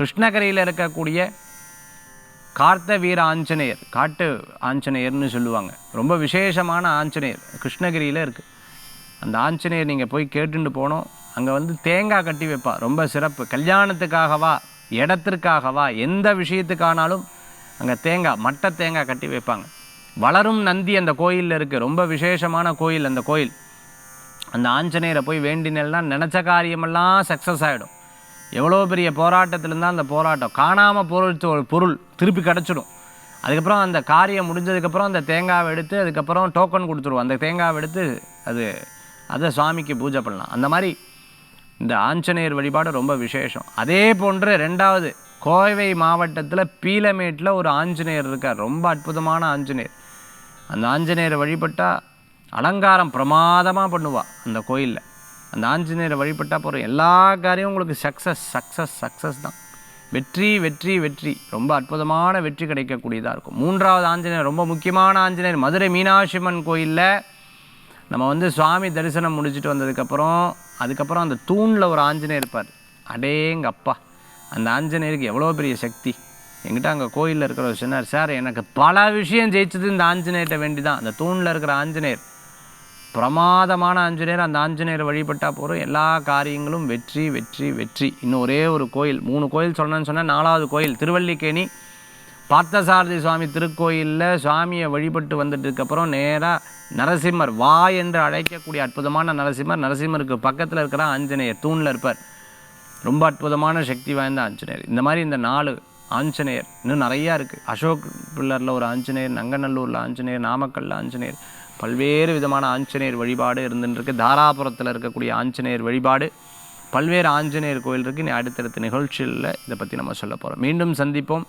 கிருஷ்ணகிரியில் இருக்கக்கூடிய கார்த்த வீர ஆஞ்சநேயர், காட்டு ஆஞ்சநேயர்னு சொல்லுவாங்க. ரொம்ப விசேஷமான ஆஞ்சநேயர் கிருஷ்ணகிரியில் இருக்குது. அந்த ஆஞ்சநேயர் நீங்கள் போய் கேட்டுட்டு போனோம். அங்கே வந்து தேங்காய் கட்டி வைப்பா, ரொம்ப சிறப்பு. கல்யாணத்துக்காகவா, இடத்திற்காகவா, எந்த விஷயத்துக்கானாலும் அங்கே தேங்காய், மட்டை தேங்காய் கட்டி வைப்பாங்க. வளரும் நந்தி அந்த கோயிலில் இருக்குது. ரொம்ப விசேஷமான கோயில் அந்த கோயில். அந்த ஆஞ்சநேயரை போய் வேண்டினா நினச்ச காரியமெல்லாம் சக்ஸஸ் ஆகிடும். எவ்வளோ பெரிய போராட்டத்தில் இருந்தால் அந்த போராட்டம் காணாமல் போகிற ஒரு பொருள் திருப்பி கிடச்சிடும். அதுக்கப்புறம் அந்த காரியம் முடிஞ்சதுக்கப்புறம் அந்த தேங்காவை எடுத்து அதுக்கப்புறம் டோக்கன் கொடுத்துருவோம். அந்த தேங்காவை எடுத்து அதை சுவாமிக்கு பூஜை பண்ணலாம். அந்த மாதிரி இந்த ஆஞ்சநேயர் வழிபாடு ரொம்ப விசேஷம். அதே போன்று ரெண்டாவது கோவை மாவட்டத்தில் பீலமேட்டில் ஒரு ஆஞ்சநேயர் இருக்கார். ரொம்ப அற்புதமான ஆஞ்சநேயர். அந்த ஆஞ்சநேயரை வழிபட்டால் அலங்காரம் பிரமாதமாக பண்ணுவாள் அந்த கோயிலில். அந்த ஆஞ்சநேயரை வழிபட்டால் போகிற எல்லா காரியமும் உங்களுக்கு சக்ஸஸ் தான். வெற்றி வெற்றி வெற்றி, ரொம்ப அற்புதமான வெற்றி கிடைக்கக்கூடியதாக இருக்கும். மூன்றாவது ஆஞ்சநேயர் ரொம்ப முக்கியமான ஆஞ்சநேயர் மதுரை மீனாட்சி அம்மன் கோயிலில். நம்ம வந்து சுவாமி தரிசனம் முடிச்சுட்டு அதுக்கப்புறம் அந்த தூணில் ஒரு ஆஞ்சநேயர் இருப்பார். அடேங்கப்பா, அந்த ஆஞ்சநேயருக்கு எவ்வளோ பெரிய சக்தி. என்கிட்ட அங்கே கோயிலில் இருக்கிற ஒரு சொன்னார், சார் எனக்கு பல விஷயம் ஜெயிச்சது இந்த ஆஞ்சநேயர்கிட்ட வேண்டி தான். அந்த தூணில் இருக்கிற ஆஞ்சநேயர் பிரமாதமான ஆஞ்சநேயர். அந்த ஆஞ்சநேயரை வழிபட்டால் போகிறோம் எல்லா காரியங்களும் வெற்றி வெற்றி வெற்றி. இன்னும் ஒரே ஒரு கோயில், 3 கோயில் சொன்னேன்னு சொன்னால் 4வது கோயில் திருவல்லிக்கேணி பார்த்தசாரதி சுவாமி திருக்கோயிலில் சுவாமியை வழிபட்டு வந்துட்டதுக்கப்புறம் நேராக நரசிம்மர், வா என்று அழைக்கக்கூடிய அற்புதமான நரசிம்மருக்கு பக்கத்தில் இருக்கிற ஆஞ்சநேயர் தூணில் இருப்பார். ரொம்ப அற்புதமான சக்தி வாய்ந்த ஆஞ்சநேயர். இந்த மாதிரி இந்த 4 ஆஞ்சநேயர் இன்னும் நிறையா இருக்குது. அசோக் பில்லரில் ஒரு ஆஞ்சநேயர், நங்கநல்லூரில் ஆஞ்சநேயர், நாமக்கல்லில் ஆஞ்சநேயர், பல்வேறு விதமான ஆஞ்சநேயர் வழிபாடு இருந்துருக்கு. தாராபுரத்தில் இருக்கக்கூடிய ஆஞ்சநேயர் வழிபாடு, பல்வேறு ஆஞ்சநேயர் கோயில் இருக்குது. அடுத்தடுத்த நிகழ்ச்சியில் இதை பற்றி நம்ம சொல்ல போகிறோம். மீண்டும் சந்திப்போம்.